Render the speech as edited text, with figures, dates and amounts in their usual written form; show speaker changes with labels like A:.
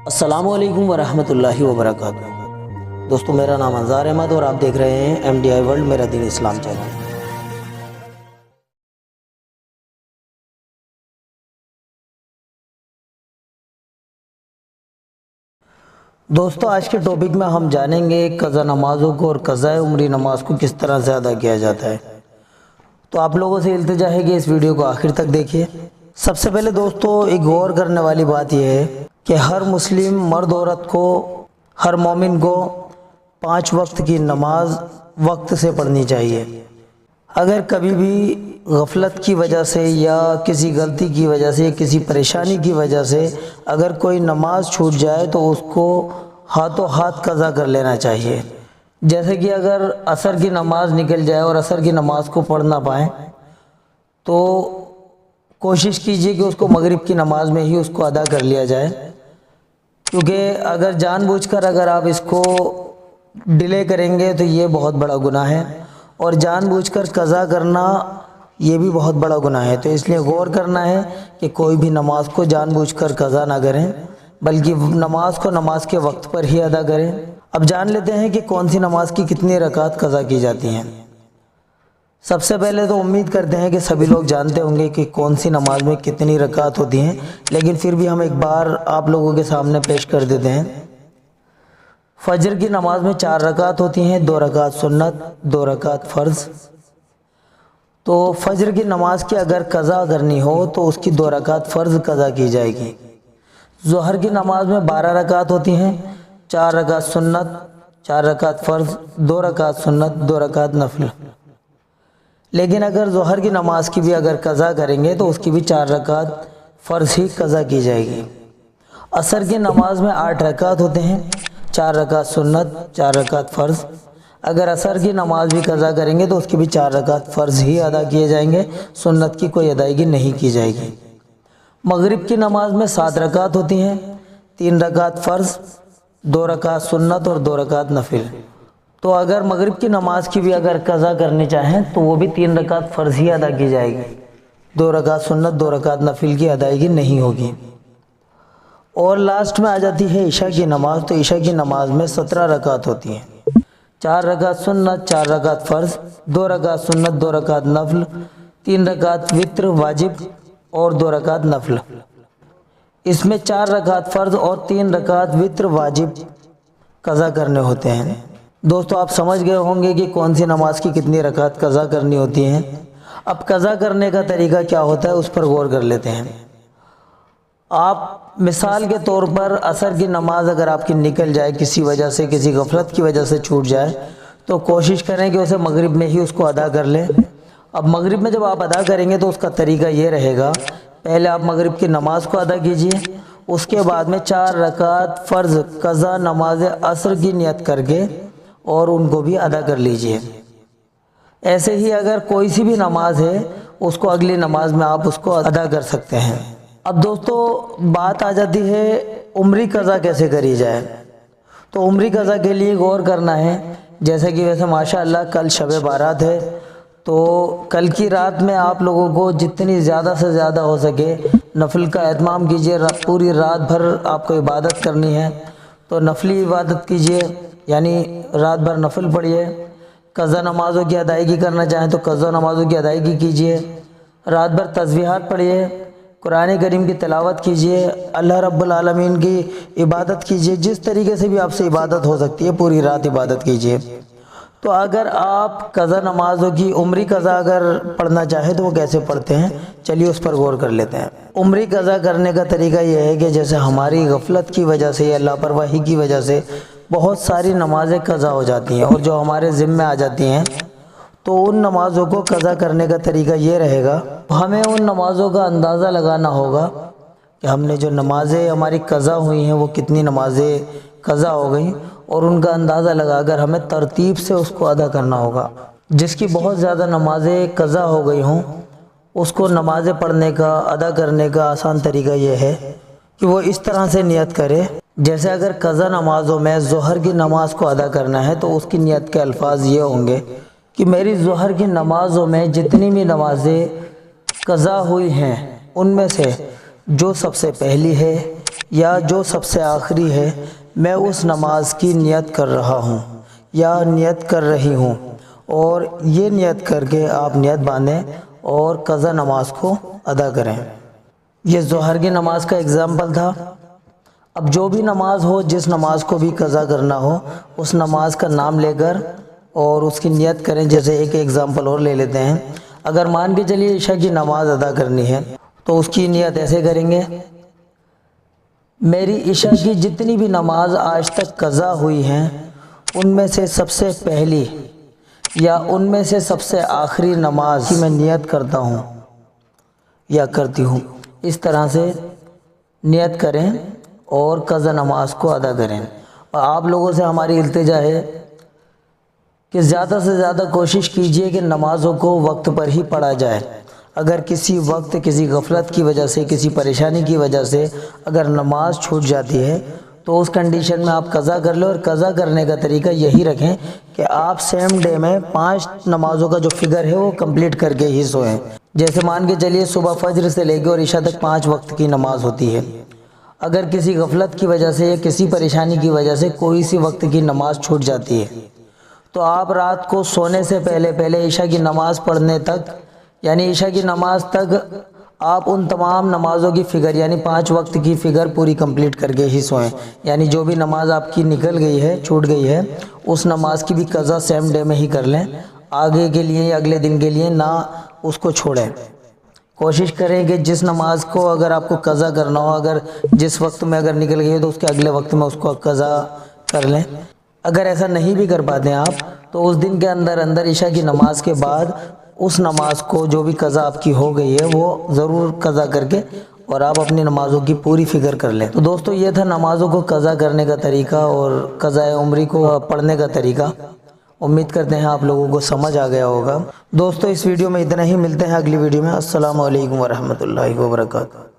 A: السلام علیکم ورحمۃ اللہ وبرکاتہ۔ دوستو، میرا نام انظار احمد اور آپ دیکھ رہے ہیں MDI ورلڈ میرا دین اسلام چینل۔ دوستو، آج کے ٹاپک میں ہم جانیں گے قضا نمازوں کو اور قضاء عمری نماز کو کس طرح سے ادا کیا جاتا ہے۔ تو آپ لوگوں سے التجا ہے کہ اس ویڈیو کو آخر تک دیکھیے۔ سب سے پہلے دوستو، ایک غور کرنے والی بات یہ ہے کہ ہر مسلم مرد عورت کو، ہر مومن کو 5 وقت کی نماز وقت سے پڑھنی چاہیے۔ اگر کبھی بھی غفلت کی وجہ سے یا کسی غلطی کی وجہ سے یا کسی پریشانی کی وجہ سے اگر کوئی نماز چھوٹ جائے تو اس کو ہاتھوں ہاتھ قضا کر لینا چاہیے۔ جیسے کہ اگر عصر کی نماز نکل جائے اور عصر کی نماز کو پڑھ نہ پائیں تو کوشش کیجئے کہ اس کو مغرب کی نماز میں ہی اس کو ادا کر لیا جائے، کیونکہ اگر جان بوجھ کر اگر آپ اس کو ڈیلے کریں گے تو یہ بہت بڑا گناہ ہے، اور جان بوجھ کر قضا کرنا یہ بھی بہت بڑا گناہ ہے۔ تو اس لیے غور کرنا ہے کہ کوئی بھی نماز کو جان بوجھ کر قضا نہ کریں، بلکہ نماز کو نماز کے وقت پر ہی ادا کریں۔ اب جان لیتے ہیں کہ کون سی نماز کی کتنی رکعت قضا کی جاتی ہیں۔ سب سے پہلے تو امید کرتے ہیں کہ سبھی لوگ جانتے ہوں گے کہ کون سی نماز میں کتنی رکعت ہوتی ہیں، لیکن پھر بھی ہم ایک بار آپ لوگوں کے سامنے پیش کر دیتے ہیں۔ فجر کی نماز میں 4 رکعت ہوتی ہیں، 2 رکعت سنت، 2 رکعت فرض۔ تو فجر کی نماز کی اگر قضا کرنی ہو تو اس کی 2 رکعت فرض قضا کی جائے گی۔ ظہر کی نماز میں 12 رکعت ہوتی ہیں، 4 رکعت سنت، 4 رکعت فرض، 2 رکعت سنت، 2 رکعت نفل۔ لیکن اگر ظہر کی نماز کی بھی اگر قضا کریں گے تو اس کی بھی 4 رکعت فرض ہی قضا کی جائے گی۔ عصر کی نماز میں 8 رکعت ہوتے ہیں، 4 رکعت سنت، 4 رکعت فرض۔ اگر عصر کی نماز بھی قضا کریں گے تو اس کی بھی 4 رکعت فرض ہی ادا کیے جائیں گے، سنت کی کوئی ادائیگی نہیں کی جائے گی۔ مغرب کی نماز میں 7 رکعت ہوتی ہیں، 3 رکعت فرض، 2 رکعت سنت اور 2 رکعت نفل۔ تو اگر مغرب کی نماز کی بھی اگر قضا کرنی چاہیں تو وہ بھی 3 رکعت فرض ہی ادا کی جائے گی، 2 رکعت سنت، 2 رکعت نفل کی ادائیگی نہیں ہوگی۔ اور لاسٹ میں آ جاتی ہے عشاء کی نماز۔ تو عشاء کی نماز میں 17 رکعت ہوتی ہیں، 4 رکعت سنت، 4 رکعت فرض، 2 رکعت سنت، 2 رکعت نفل، 3 رکعت وتر واجب اور 2 رکعت نفل۔ اس میں 4 رکعت فرض اور 3 رکعت وتر واجب قضا کرنے ہوتے ہیں۔ دوستو، آپ سمجھ گئے ہوں گے کہ کون سی نماز کی کتنی رکعت قضا کرنی ہوتی ہیں۔ اب قضا کرنے کا طریقہ کیا ہوتا ہے اس پر غور کر لیتے ہیں۔ آپ مثال کے طور پر عصر کی نماز اگر آپ کی نکل جائے کسی وجہ سے، کسی غفلت کی وجہ سے چھوٹ جائے تو کوشش کریں کہ اسے مغرب میں ہی اس کو ادا کر لیں۔ اب مغرب میں جب آپ ادا کریں گے تو اس کا طریقہ یہ رہے گا، پہلے آپ مغرب کی نماز کو ادا کیجئے، اس کے بعد میں 4 رکعت فرض قضا نماز عصر کی نیت کر کے اور ان کو بھی ادا کر لیجئے۔ ایسے ہی اگر کوئی سی بھی نماز ہے اس کو اگلی نماز میں آپ اس کو ادا کر سکتے ہیں۔ اب دوستو، بات آ جاتی ہے عمری قضا کیسے کری جائے۔ تو عمری قضا کے لیے غور کرنا ہے، جیسے کہ ویسے ماشاءاللہ کل شب بارات ہے، تو کل کی رات میں آپ لوگوں کو جتنی زیادہ سے زیادہ ہو سکے نفل کا اہتمام کیجئے۔ پوری رات بھر آپ کو عبادت کرنی ہے تو نفلی عبادت کیجئے، یعنی رات بھر نفل پڑھیے۔ قضا نمازوں کی ادائیگی کرنا چاہیں تو قضا نمازوں کی ادائیگی کیجئے، رات بھر تسبیحات پڑھیے، قرآن کریم کی تلاوت کیجئے، اللہ رب العالمین کی عبادت کیجئے، جس طریقے سے بھی آپ سے عبادت ہو سکتی ہے پوری رات عبادت کیجئے۔ تو اگر آپ قضا نمازوں کی عمری قضا اگر پڑھنا چاہیں تو وہ کیسے پڑھتے ہیں، چلیے اس پر غور کر لیتے ہیں۔ عمری قضا کرنے کا طریقہ یہ ہے کہ جیسے ہماری غفلت کی وجہ سے یا لاپرواہی کی وجہ سے بہت ساری نمازیں قضا ہو جاتی ہیں اور جو ہمارے ذمہ آ جاتی ہیں، تو ان نمازوں کو قضا کرنے کا طریقہ یہ رہے گا، ہمیں ان نمازوں کا اندازہ لگانا ہوگا کہ ہم نے جو نمازیں ہماری قضا ہوئی ہیں وہ کتنی نمازیں قضا ہو گئیں، اور ان کا اندازہ لگا کر ہمیں ترتیب سے اس کو ادا کرنا ہوگا۔ جس کی بہت زیادہ نمازیں قضا ہو گئی ہوں اس کو نمازیں پڑھنے کا، ادا کرنے کا آسان طریقہ یہ ہے کہ وہ اس طرح سے نیت کرے، جیسے اگر قضا نمازوں میں ظہر کی نماز کو ادا کرنا ہے تو اس کی نیت کے الفاظ یہ ہوں گے کہ میری ظہر کی نمازوں میں جتنی بھی نمازیں قضا ہوئی ہیں ان میں سے جو سب سے پہلی ہے یا جو سب سے آخری ہے میں اس نماز کی نیت کر رہا ہوں یا نیت کر رہی ہوں، اور یہ نیت کر کے آپ نیت باندھیں اور قضا نماز کو ادا کریں۔ یہ ظہر کی نماز کا اگزامپل تھا۔ اب جو بھی نماز ہو، جس نماز کو بھی قضا کرنا ہو، اس نماز کا نام لے کر اور اس کی نیت کریں۔ جیسے ایک ایگزامپل اور لے لیتے ہیں، اگر مان کے چلیے عشاء کی نماز ادا کرنی ہے تو اس کی نیت ایسے کریں گے، میری عشاء کی جتنی بھی نماز آج تک قضا ہوئی ہیں ان میں سے سب سے پہلی یا ان میں سے سب سے آخری نماز کی میں نیت کرتا ہوں یا کرتی ہوں۔ اس طرح سے نیت کریں اور قضا نماز کو ادا کریں۔ اور آپ لوگوں سے ہماری التجا ہے کہ زیادہ سے زیادہ کوشش کیجئے کہ نمازوں کو وقت پر ہی پڑھا جائے۔ اگر کسی وقت کسی غفلت کی وجہ سے، کسی پریشانی کی وجہ سے اگر نماز چھوٹ جاتی ہے تو اس کنڈیشن میں آپ قضا کر لیں، اور قضا کرنے کا طریقہ یہی رکھیں کہ آپ سیم ڈے میں 5 نمازوں کا جو فگر ہے وہ کمپلیٹ کر کے ہی سوئیں۔ جیسے مان کے چلیے صبح فجر سے لے کے اور عشاء تک 5 وقت کی نماز ہوتی ہے۔ اگر کسی غفلت کی وجہ سے یا کسی پریشانی کی وجہ سے کوئی سی وقت کی نماز چھوٹ جاتی ہے تو آپ رات کو سونے سے پہلے عشاء کی نماز پڑھنے تک، یعنی عشاء کی نماز تک آپ ان تمام نمازوں کی فگر یعنی 5 وقت کی فگر پوری کمپلیٹ کر کے ہی سوئیں۔ یعنی جو بھی نماز آپ کی نکل گئی ہے، چھوٹ گئی ہے، اس نماز کی بھی قضا سیم ڈے میں ہی کر لیں، آگے کے لیے یا اگلے دن کے لیے نہ اس کو چھوڑیں۔ کوشش کریں کہ جس نماز کو اگر آپ کو قضا کرنا ہو، اگر جس وقت میں اگر نکل گئی ہے تو اس کے اگلے وقت میں اس کو قضا کر لیں۔ اگر ایسا نہیں بھی کر پاتے ہیں آپ تو اس دن کے اندر عشاء کی نماز کے بعد اس نماز کو جو بھی قضا آپ کی ہو گئی ہے وہ ضرور قضا کر کے اور آپ اپنی نمازوں کی پوری فکر کر لیں۔ تو دوستو یہ تھا نمازوں کو قضا کرنے کا طریقہ اور قضاء عمری کو پڑھنے کا طریقہ۔ امید کرتے ہیں آپ لوگوں کو سمجھ آ گیا ہوگا۔ دوستو اس ویڈیو میں اتنا ہی، ملتے ہیں اگلی ویڈیو میں۔ السلام علیکم ورحمۃ اللہ وبرکاتہ۔